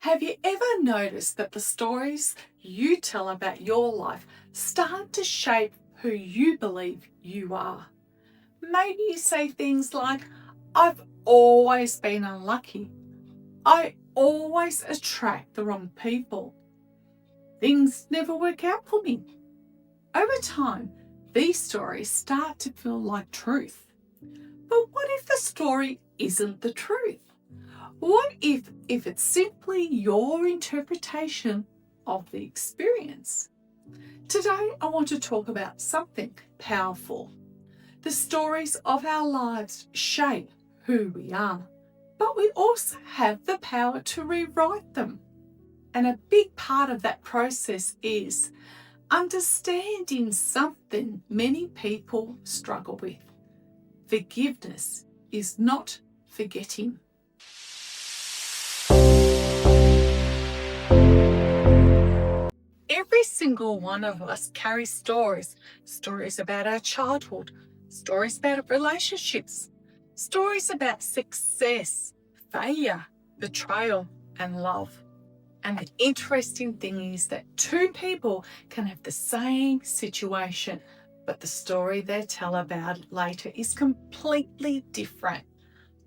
Have you ever noticed that the stories you tell about your life start to shape who you believe you are? Maybe you say things like, I've always been unlucky. I always attract the wrong people. Things never work out for me. Over time, these stories start to feel like truth. But what if the story isn't the truth? What if it's simply your interpretation of the experience? Today, I want to talk about something powerful. The stories of our lives shape who we are, but we also have the power to rewrite them. And a big part of that process is understanding something many people struggle with. Forgiveness is not forgetting. Every single one of us carries stories about our childhood, stories about relationships, stories about success, failure, betrayal, and love. And the interesting thing is that two people can have the same situation, but the story they tell about it later is completely different.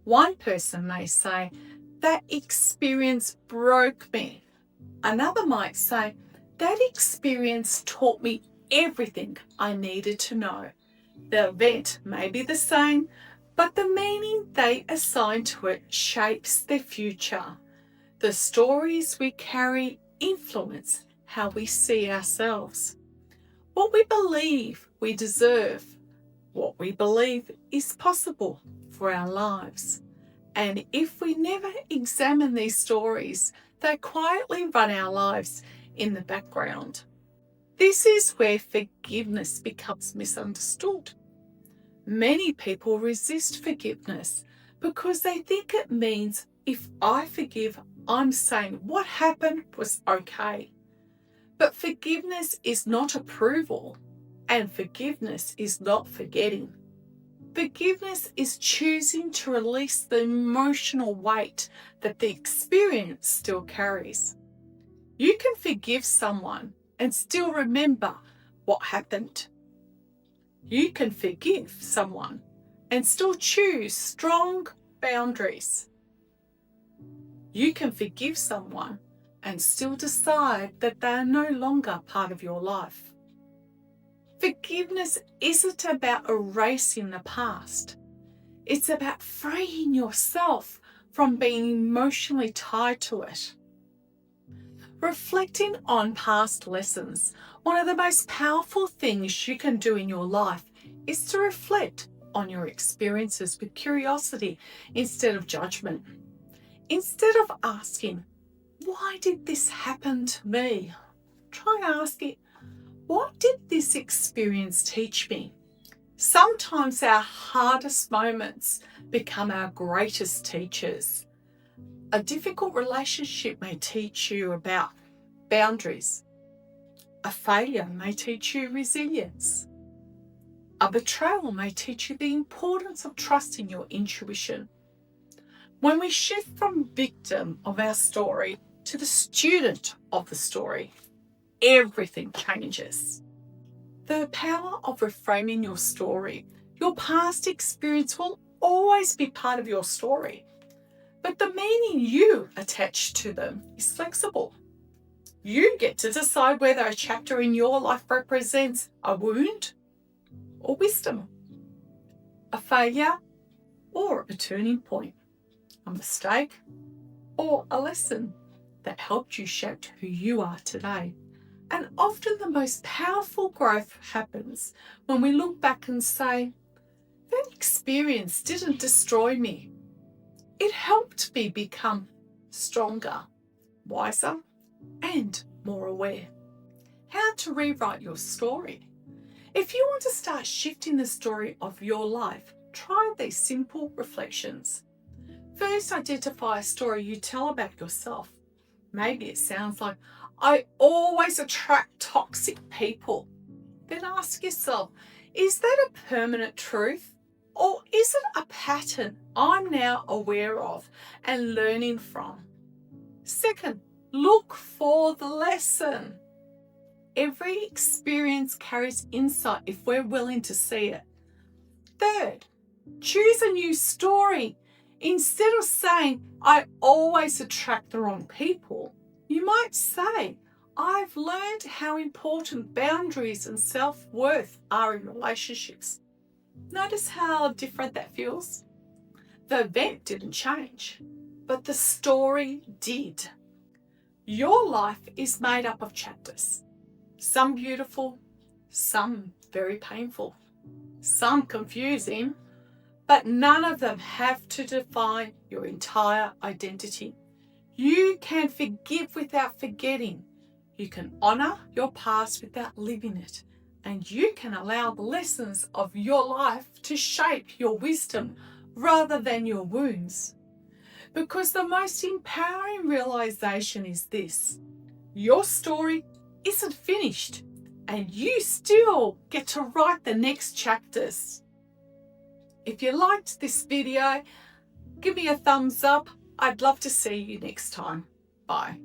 One person may say, that experience broke me. Another might say, that experience taught me everything I needed to know. The event may be the same, but the meaning they assign to it shapes their future. The stories we carry influence how we see ourselves, what we believe we deserve, what we believe is possible for our lives. And if we never examine these stories, they quietly run our lives in the background. This is where forgiveness becomes misunderstood. Many people resist forgiveness because they think it means if I forgive, I'm saying what happened was okay. But forgiveness is not approval, and forgiveness is not forgetting. Forgiveness is choosing to release the emotional weight that the experience still carries. You can forgive someone and still remember what happened. You can forgive someone and still choose strong boundaries. You can forgive someone and still decide that they are no longer part of your life. Forgiveness isn't about erasing the past. It's about freeing yourself from being emotionally tied to it. Reflecting on past lessons, one of the most powerful things you can do in your life is to reflect on your experiences with curiosity instead of judgment. Instead of asking, why did this happen to me? Try asking, what did this experience teach me? Sometimes our hardest moments become our greatest teachers. A difficult relationship may teach you about boundaries. A failure may teach you resilience. A betrayal may teach you the importance of trusting your intuition. When we shift from victim of our story to the student of the story, everything changes. The power of reframing your story. Your past experience will always be part of your story, but the meaning you attach to them is flexible. You get to decide whether a chapter in your life represents a wound or wisdom, a failure or a turning point, a mistake or a lesson that helped you shape who you are today. And often the most powerful growth happens when we look back and say, that experience didn't destroy me. It helped me become stronger, wiser, and more aware. How to rewrite your story. If you want to start shifting the story of your life, try these simple reflections. First, identify a story you tell about yourself. Maybe it sounds like, I always attract toxic people. Then ask yourself, is that a permanent truth? Or is it a pattern I'm now aware of and learning from? Second, look for the lesson. Every experience carries insight if we're willing to see it. Third, choose a new story. Instead of saying, I always attract the wrong people, you might say, I've learned how important boundaries and self-worth are in relationships. Notice how different that feels? The event didn't change, but the story did. Your life is made up of chapters. Some beautiful, some very painful, some confusing, but none of them have to define your entire identity. You can forgive without forgetting. You can honor your past without living it. And you can allow the lessons of your life to shape your wisdom rather than your wounds. Because the most empowering realization is this: your story isn't finished, and you still get to write the next chapters. If you liked this video, give me a thumbs up. I'd love to see you next time. Bye.